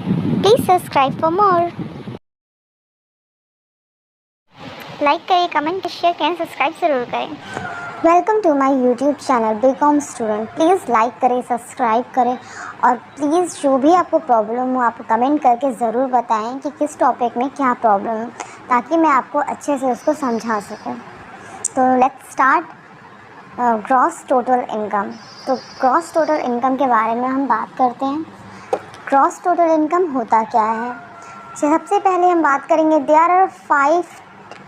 Please subscribe for more. Like करें, comment share करें, subscribe ज़रूर करें। Welcome to my YouTube channel BCom student. Please like करें, subscribe करें और प्लीज़ जो भी आपको प्रॉब्लम हो आप कमेंट करके ज़रूर बताएं कि किस टॉपिक में क्या प्रॉब्लम है, ताकि मैं आपको अच्छे से उसको समझा सकूं। तो let's start gross total income. तो ग्रॉस टोटल इनकम के बारे में हम बात करते हैं। ग्रॉस टोटल इनकम होता क्या है? सबसे पहले हम बात करेंगे there are 5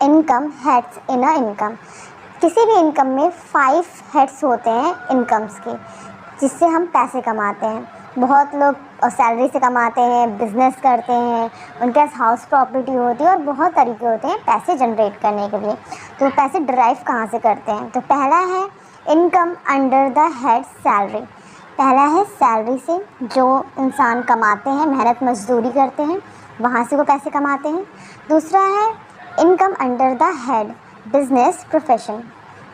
income heads in a income. किसी भी इनकम में 5 हेड्स होते हैं इनकम्स के, जिससे हम पैसे कमाते हैं। बहुत लोग सैलरी से कमाते हैं, बिजनेस करते हैं, उनके पास हाउस प्रॉपर्टी होती है और बहुत तरीके होते हैं पैसे जनरेट करने के लिए। तो पैसे ड्राइव कहाँ से करते हैं? तो पहला है income under the head salary. पहला है सैलरी से, जो इंसान कमाते हैं, मेहनत मजदूरी करते हैं, वहाँ से वो पैसे कमाते हैं। दूसरा है income under the head business profession.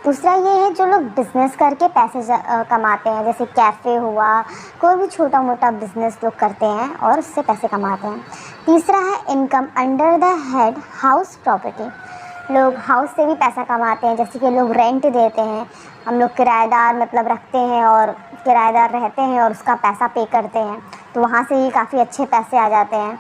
दूसरा ये है जो लोग बिज़नेस करके पैसे कमाते हैं, जैसे कैफ़े हुआ, कोई भी छोटा मोटा बिज़नेस लोग करते हैं और उससे पैसे कमाते हैं। तीसरा है income under the head house property. लोग हाउस से भी पैसा कमाते हैं, जैसे कि लोग रेंट देते हैं। हम लोग किराएदार मतलब रखते हैं और किराएदार रहते हैं और उसका पैसा पे करते हैं, तो वहाँ से ही काफ़ी अच्छे पैसे आ जाते हैं।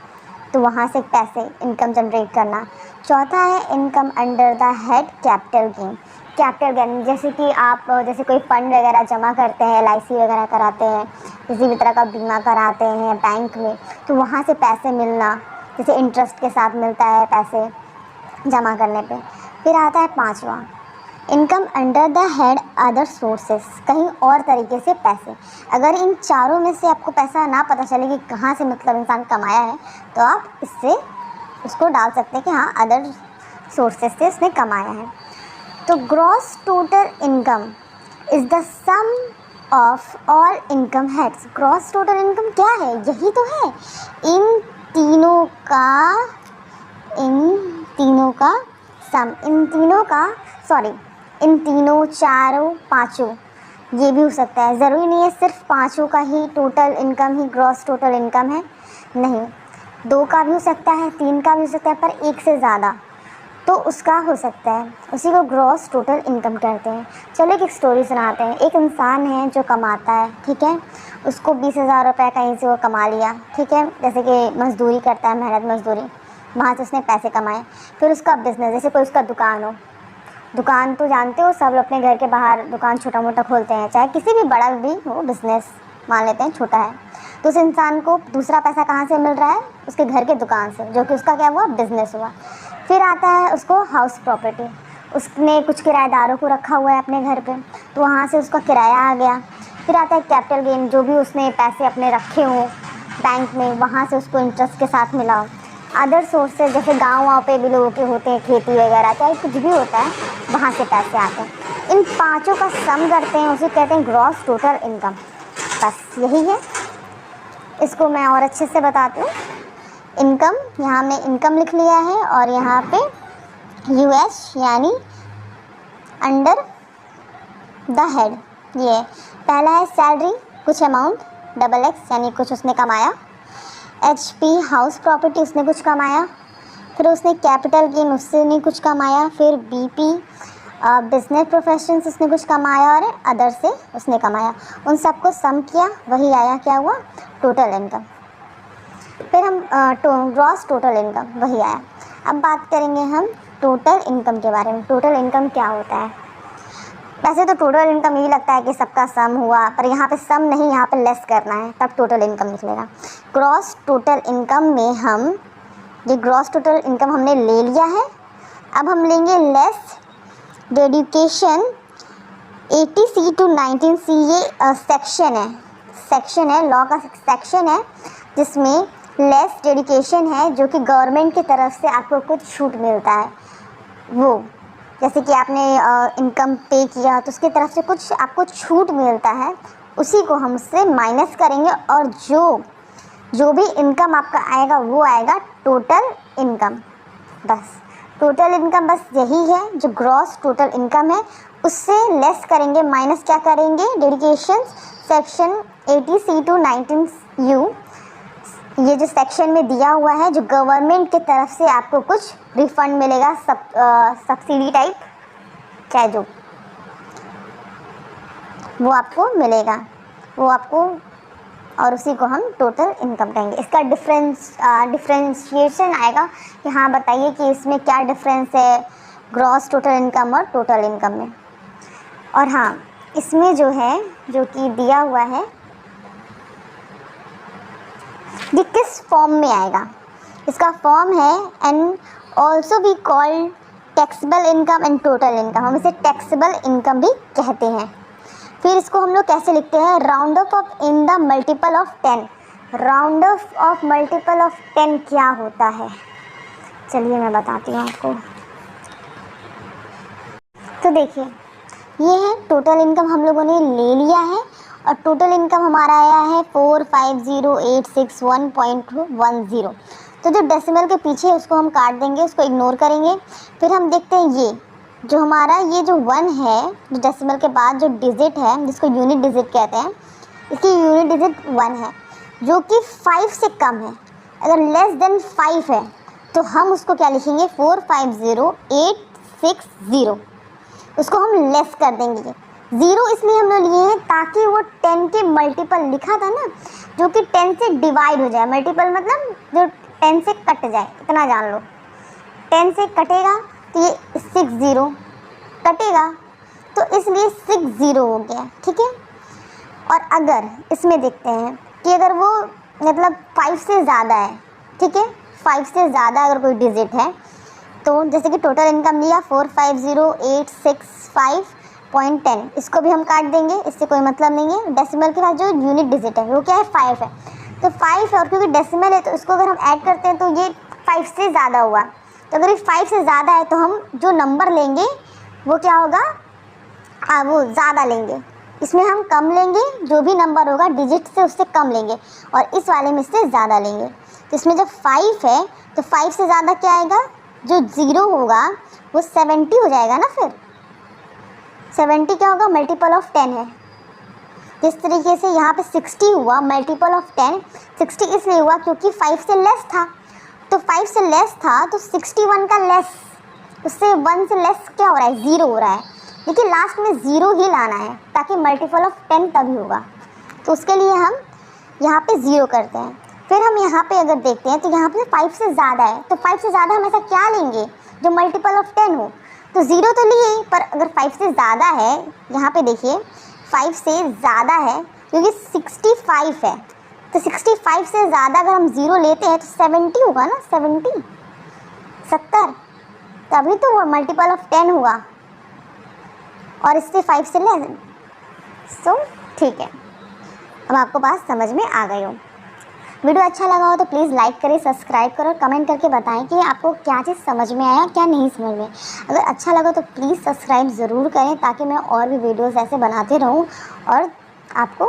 तो वहाँ से पैसे इनकम जनरेट करना। चौथा है income under the head capital gain. Capital gain जैसे कि आप जैसे कोई फंड वगैरह जमा करते हैं, LIC वगैरह कराते हैं, किसी भी तरह का बीमा कराते हैं बैंक में, तो वहाँ से पैसे मिलना, जैसे इंटरेस्ट के साथ मिलता है पैसे जमा करने पे। फिर आता है पांचवा income under the head other sources, कहीं और तरीके से पैसे। अगर इन चारों में से आपको पैसा ना पता चले कि कहाँ से मतलब इंसान कमाया है, तो आप इससे उसको डाल सकते हैं कि हाँ अदर सोर्सेस से इसने कमाया है। तो gross total income is the sum of all income heads. Gross total income क्या है? यही तो है, इन तीनों का सम, इन तीनों चारों पाँचों, ये भी हो सकता है। ज़रूरी नहीं है सिर्फ पाँचों का ही टोटल इनकम ही ग्रॉस टोटल इनकम है, नहीं, 2 का भी हो सकता है, 3 का भी हो सकता है, पर 1 से ज़्यादा तो उसका हो सकता है, उसी को ग्रॉस टोटल इनकम कहते हैं। चलो एक स्टोरी सुनाते हैं। एक इंसान है जो कमाता है, ठीक है, उसको 20,000 रुपये कहीं से वो कमा लिया, ठीक है, जैसे कि मजदूरी करता है, मेहनत मजदूरी, वहाँ से उसने पैसे कमाए। फिर उसका बिज़नेस, जैसे कोई उसका दुकान हो, दुकान तो जानते हो सब अपने घर के बाहर दुकान छोटा मोटा खोलते हैं, चाहे किसी भी बड़ा भी हो बिज़नेस, मान लेते हैं छोटा है, तो उस इंसान को दूसरा पैसा कहाँ से मिल रहा है? उसके घर के दुकान से, जो कि उसका क्या हुआ? बिज़नेस हुआ। फिर आता है उसको हाउस प्रॉपर्टी, उसने कुछ किराएदारों को रखा हुआ है अपने घर पे, तो वहाँ से उसका किराया आ गया। फिर आता है कैपिटल गेन, जो भी उसने पैसे अपने रखे हों बैंक में, वहाँ से उसको इंटरेस्ट के साथ मिला हो। अदर सोर्सेज जैसे गाँव पे भी लोगों के होते हैं, खेती वगैरह, चाहे कुछ भी होता है, वहाँ से पैसे आते हैं। इन पाँचों का सम करते हैं, उसे कहते हैं ग्रॉस टोटल इनकम। बस यही है, इसको मैं और अच्छे से बताती हूँ। इनकम, यहाँ हमने इनकम लिख लिया है और यहाँ पे US यानी अंडर द हेड, ये पहला है सैलरी, कुछ अमाउंट, XX यानी कुछ उसने कमाया, HP हाउस प्रॉपर्टी, उसने कुछ कमाया। फिर उसने कैपिटल गेन, उससे नहीं कुछ कमाया। फिर BP बिजनेस प्रोफेशन से उसने कुछ कमाया और अदर से उसने कमाया। उन सबको सम किया, वही आया, क्या हुआ? Total income. फिर हम ग्रॉस टोटल इनकम, वही आया। अब बात करेंगे हम टोटल इनकम के बारे में। टोटल इनकम क्या होता है? वैसे तो टोटल इनकम यही लगता है कि सबका सम हुआ, पर यहाँ पे सम नहीं, यहाँ पे लेस करना है, तब टोटल इनकम निकलेगा। ग्रॉस टोटल इनकम में हम, ये ग्रॉस टोटल इनकम हमने ले लिया है, अब हम लेंगे less dedication 80C to 19C। ये सेक्शन है, लॉ का सेक्शन है, जिसमें लेस डेडिकेशन है, जो कि गवर्नमेंट की तरफ से आपको कुछ छूट मिलता है। वो जैसे कि आपने इनकम पे किया तो उसकी तरफ से कुछ आपको छूट मिलता है, उसी को हम उससे माइनस करेंगे और जो भी इनकम आपका आएगा वो आएगा टोटल इनकम। बस टोटल इनकम बस यही है, जो ग्रॉस टोटल इनकम है उससे लेस करेंगे, माइनस क्या करेंगे? Dedication section 80C to 19U ये जो सेक्शन में दिया हुआ है, जो गवर्नमेंट की तरफ से आपको कुछ रिफंड मिलेगा, सब्सिडी टाइप चाहे जो, वो आपको मिलेगा, वो आपको, और उसी को हम टोटल इनकम कहेंगे। इसका डिफ्रेंशिएशन आएगा कि हाँ बताइए कि इसमें क्या डिफरेंस है ग्रॉस टोटल इनकम और टोटल इनकम में। और हाँ, इसमें जो है, जो कि दिया हुआ है, ये किस फॉर्म में आएगा, इसका फॉर्म है and also we called taxable income and total income, हम इसे टैक्सेबल इनकम भी कहते हैं। फिर इसको हम लोग कैसे लिखते हैं, round of in the multiple of 10। Round of multiple of 10 क्या होता है, चलिए मैं बताती हूँ आपको। तो देखिए, ये है टोटल इनकम हम लोगों ने ले लिया है, और टोटल इनकम हमारा आया है 450,861.10। तो जो डेसिमल के पीछे उसको हम काट देंगे, उसको इग्नोर करेंगे। फिर हम देखते हैं ये जो हमारा ये जो 1 है, जो डेसिमल के बाद जो डिजिट है, जिसको यूनिट डिजिट कहते हैं, इसकी यूनिट डिजिट 1 है, जो कि 5 से कम है। अगर लेस देन 5 है तो हम उसको क्या लिखेंगे, 450,860, उसको हम लेस कर देंगे। 0 इसलिए हम लोग लिए हैं ताकि वो 10 के मल्टीपल लिखा था ना, जो कि 10 से डिवाइड हो जाए। मल्टीपल मतलब जो 10 से कट जाए, इतना जान लो। 10 से कटेगा तो ये 60 कटेगा, तो इसलिए 60 हो गया, ठीक है। और अगर इसमें देखते हैं कि अगर वो मतलब 5 से ज़्यादा है, ठीक है, 5 से ज़्यादा अगर कोई डिजिट है, तो जैसे कि टोटल इनकम लिया 450,865.10, इसको भी हम काट देंगे, इससे कोई मतलब नहीं है। डेसिमल के बाद जो यूनिट डिजिट है वो क्या है, 5 है, तो 5 है, और क्योंकि डेसिमल है तो इसको अगर हम ऐड करते हैं तो ये 5 से ज़्यादा हुआ। तो अगर ये 5 से ज़्यादा है तो हम जो नंबर लेंगे वो क्या होगा, वो ज़्यादा लेंगे। इसमें हम कम लेंगे, जो भी नंबर होगा डिजिट से उससे कम लेंगे, और इस वाले में से ज़्यादा लेंगे। तो इसमें जब 5 है तो 5 से ज़्यादा क्या आएगा, जो 0 होगा वो 70 हो जाएगा ना। फिर 70 क्या होगा, मल्टीपल ऑफ 10 है। जिस तरीके से यहाँ पे 60 हुआ मल्टीपल ऑफ 10, 60 इसलिए हुआ क्योंकि 5 से लेस था, तो 5 से लेस था तो 61 का लेस, उससे 1 से लेस क्या हो रहा है, 0 हो रहा है। लेकिन लास्ट में 0 ही लाना है ताकि मल्टीपल ऑफ 10 तभी होगा, तो उसके लिए हम यहाँ पे 0 करते हैं। फिर हम यहाँ पे अगर देखते हैं तो यहाँ पे 5 से ज़्यादा है, तो 5 से ज़्यादा हम ऐसा क्या लेंगे जो मल्टीपल ऑफ 10 हो, तो 0 तो लिए, पर अगर 5 से ज़्यादा है, यहाँ पे देखिए 5 से ज़्यादा है क्योंकि 65 है, तो 65 से ज़्यादा अगर हम 0 लेते हैं तो 70 होगा ना, 70 तभी तो वो मल्टीपल ऑफ 10 हुआ, और इससे 5 से लेस। सो ठीक है, अब आपको बात समझ में आ गई हो। वीडियो अच्छा लगा हो तो प्लीज़ लाइक करें, सब्सक्राइब करो, कमेंट करके बताएं कि आपको क्या चीज़ समझ में आया, क्या नहीं समझ में। अगर अच्छा लगा तो प्लीज़ सब्सक्राइब ज़रूर करें ताकि मैं और भी वीडियोस ऐसे बनाते रहूं और आपको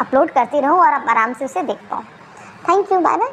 अपलोड करती रहूं और आप आराम से उसे देख पाओ। Thank you, bye bye.